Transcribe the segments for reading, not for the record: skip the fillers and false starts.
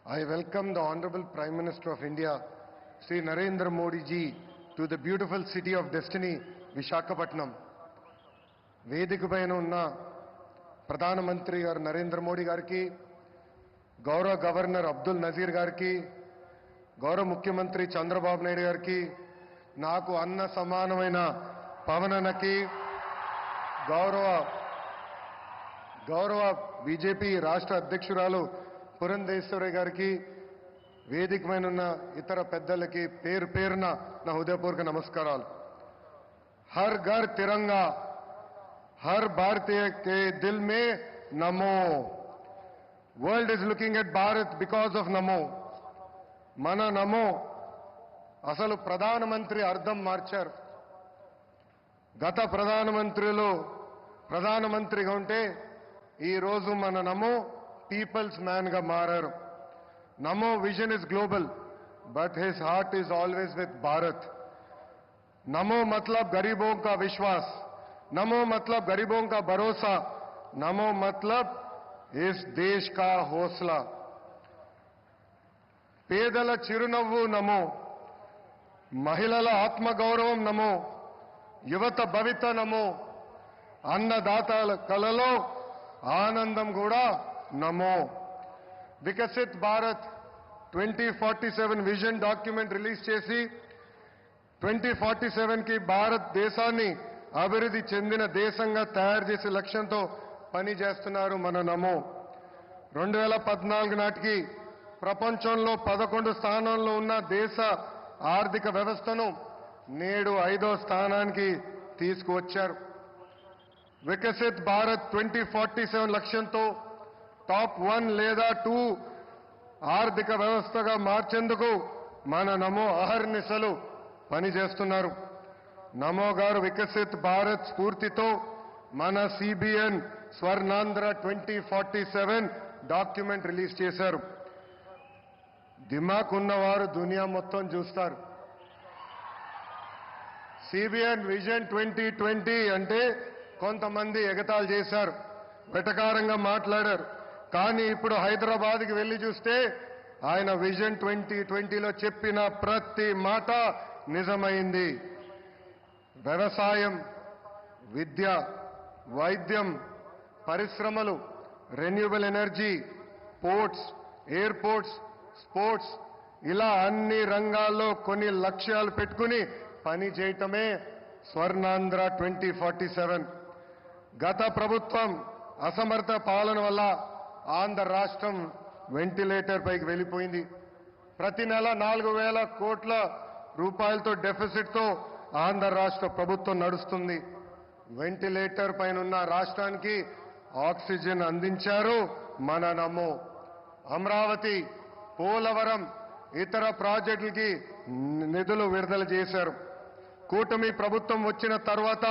I welcome the Honorable Prime Minister of India, Sri Narendra Modi ji, to the beautiful city of destiny, Vishakhapatnam. వేదిక పైన ఉన్న ప్రధానమంత్రి గారు నరేంద్ర మోడీ గారికి, గౌరవ గవర్నర్ అబ్దుల్ నజీర్ గారికి, గౌరవ ముఖ్యమంత్రి చంద్రబాబు నాయుడు గారికి, నాకు అన్న సమానమైన పవనన్నకి, గౌరవ బీజేపీ రాష్ట్ర అధ్యక్షురాలు పురంధేశ్వరి గారికి, వేదిక పైన ఉన్న ఇతర పెద్దలకి పేరు పేరున నా హృదయపూర్వక నమస్కారాలు. హర్ ఘర్ తిరంగా, हर भारतीय के दिल में नमो. World is looking at Bharat because of नमो. మన నమో అసలు ప్రధానమంత్రి అర్థం మార్చారు. గత ప్రధానమంత్రిగా ఉంటే ఈరోజు మన నమో పీపుల్స్ మ్యాన్ గా మారారు. నమో vision is global but his heart is always with Bharat. नमो मतलब गरीबों का विश्वास, नमो मतलब गरीबों का भरोसा, नमो मतलब इस देश का हौसला. పేదల చిరునవ్వు నమో, మహిళల ఆత్మగౌరవం నమో, యువత భవిత నమో, అన్నదాతల కలలో ఆనందం కూడా నమో. Viksit Bharat 2047 vision document release చేసి 2047కి భారతదేశాన్ని అభివృద్ధి చెందిన దేశంగా తయారు చేసే లక్ష్యంతో పనిచేస్తున్నారు మన నమో. 2014 నాటికి ప్రపంచంలో 11 స్థానంలో ఉన్న దేశ ఆర్థిక వ్యవస్థను నేడు 5వ స్థానానికి తీసుకువచ్చారు. వికసిత్ భారత్ 2047 లక్ష్యంతో టాప్ 1 లేదా 2 ఆర్థిక వ్యవస్థగా మార్చేందుకు మన నమో అహర్నిశలు పనిచేస్తున్నారు. నమో గారు వికసిత్ భారత్ స్ఫూర్తితో మన సిబిఎన్ స్వర్ణాంధ్ర 2047 డాక్యుమెంట్ రిలీజ్ చేశారు. దిమాక్ ఉన్నవారు దునియా మొత్తం చూస్తారు. సిబిఎన్ విజన్ 2020 అంటే కొంతమంది ఎగతాళి చేశారు, వెటకారంగా మాట్లాడారు. కానీ ఇప్పుడు హైదరాబాద్కి వెళ్ళి చూస్తే ఆయన విజన్ 2020లో చెప్పిన ప్రతి మాట నిజమైంది. వ్యవసాయం, విద్య, వైద్యం, పరిశ్రమలు, renewable energy, ports, airports, sports, ఇలా అన్ని రంగాల్లో కొన్ని లక్ష్యాలు పెట్టుకుని పని చేయటమే స్వర్ణాంధ్ర 2047. గత ప్రభుత్వం అసమర్థ పాలన వల్ల ఆంధ్ర రాష్ట్రం వెంటిలేటర్ పైకి వెళ్ళిపోయింది. ప్రతి నెల 4,000 కోట్ల రూపాయలతో డెఫిసిట్తో ఆంధ్ర రాష్ట్ర ప్రభుత్వం నడుస్తుంది. వెంటిలేటర్ పైన ఉన్న రాష్ట్రానికి ఆక్సిజన్ అందించారు మన నమో. అమరావతి, పోలవరం, ఇతర ప్రాజెక్టులకి నిధులు విడుదల చేశారు. కూటమి ప్రభుత్వం వచ్చిన తర్వాత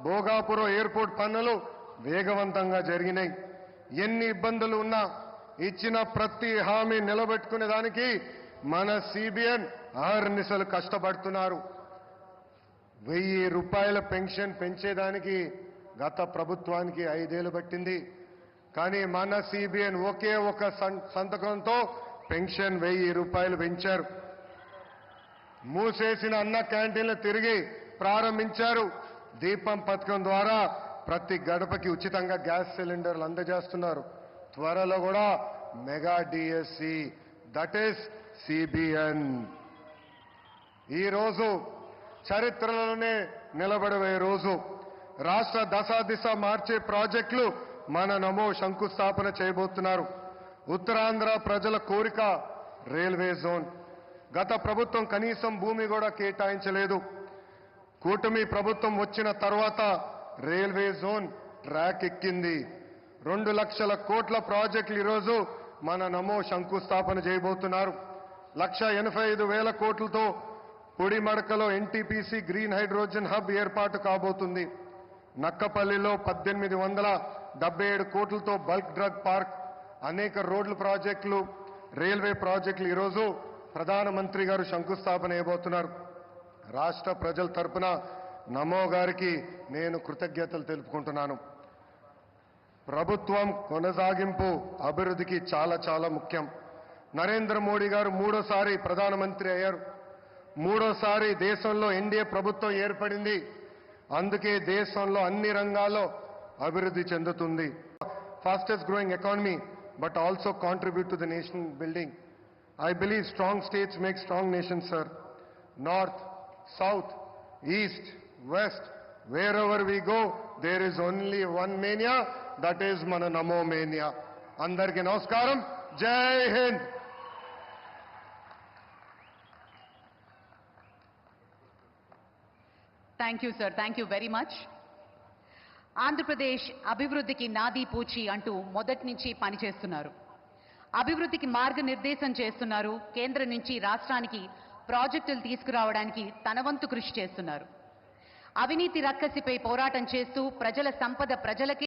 భోగాపురం ఎయిర్పోర్ట్ పనులు వేగవంతంగా జరిగినాయి. ఎన్ని ఇబ్బందులు ఉన్నా ఇచ్చిన ప్రతి హామీ నిలబెట్టుకునే దానికి మన సిబిఎన్ అహర్నిశలు కష్టపడుతున్నారు. 1,000 రూపాయల పెన్షన్ పెంచేదానికి గత ప్రభుత్వానికి 5 ఏళ్లు పట్టింది. కానీ మన సిబిఎన్ ఒకే ఒక సంతకంతో పెన్షన్ 1,000 రూపాయలు పెంచారు. మూసేసిన అన్న క్యాంటీన్లు తిరిగి ప్రారంభించారు. దీపం పథకం ద్వారా ప్రతి గడపకి ఉచితంగా గ్యాస్ సిలిండర్లు అందజేస్తున్నారు. త్వరలో కూడా mega DSC, that is CBN. ఈరోజు చరిత్రలోనే నిలబడబోయే రోజు. రాష్ట్ర దశ మార్చే ప్రాజెక్టులు మన నమో శంకుస్థాపన చేయబోతున్నారు. ఉత్తరాంధ్ర ప్రజల కోరిక రైల్వే జోన్. గత ప్రభుత్వం కనీసం భూమి కూడా కేటాయించలేదు. కూటమి ప్రభుత్వం వచ్చిన తర్వాత రైల్వే జోన్ ట్రాక్ ఎక్కింది. 2 లక్షల కోట్ల ప్రాజెక్టులు ఈరోజు మన నమో శంకుస్థాపన చేయబోతున్నారు. 1,85,000 కోట్లతో పొడిమడకలో ఎన్టీపీసీ గ్రీన్ హైడ్రోజన్ హబ్ ఏర్పాటు కాబోతుంది. నక్కపల్లిలో 1,877 కోట్లతో బల్క్ డ్రగ్ పార్క్, అనేక రోడ్ల ప్రాజెక్టులు, రైల్వే ప్రాజెక్టులు ఈరోజు ప్రధానమంత్రి గారు శంకుస్థాపన చేయబోతున్నారు. రాష్ట్ర ప్రజల తరపున నమో గారికి నేను కృతజ్ఞతలు తెలుపుకుంటున్నాను. ప్రభుత్వం కొనసాగింపు అభివృద్ధికి చాలా చాలా ముఖ్యం. నరేంద్ర మోడీ గారు మూడోసారి ప్రధానమంత్రి అయ్యారు. మూడోసారి దేశంలో ఎన్డీఏ ప్రభుత్వం ఏర్పడింది. అందుకే దేశంలో అన్ని రంగాల్లో అభివృద్ధి చెందుతుంది. Fastest growing economy but also contribute to the nation building. I believe strong states make strong nations, sir. North, South, East, West, wherever we go, there is only one mania, that is mana Namo mania. Andarki namaskaram, Jai Hind. Thank you, sir. Thank you very much. Andhra Pradesh అభివృద్ధికి నాది పూచి అంటూ మొదటి నుంచి పనిచేస్తున్నారు. అభివృద్ధికి మార్గనిర్దేశం చేస్తున్నారు. కేంద్రం నుంచి రాష్ట్రానికి ప్రాజెక్టులు తీసుకురావడానికి తన వంతు కృషి చేస్తున్నారు. అవినీతి రక్కసిపై పోరాటం చేస్తూ ప్రజల సంపద ప్రజలకే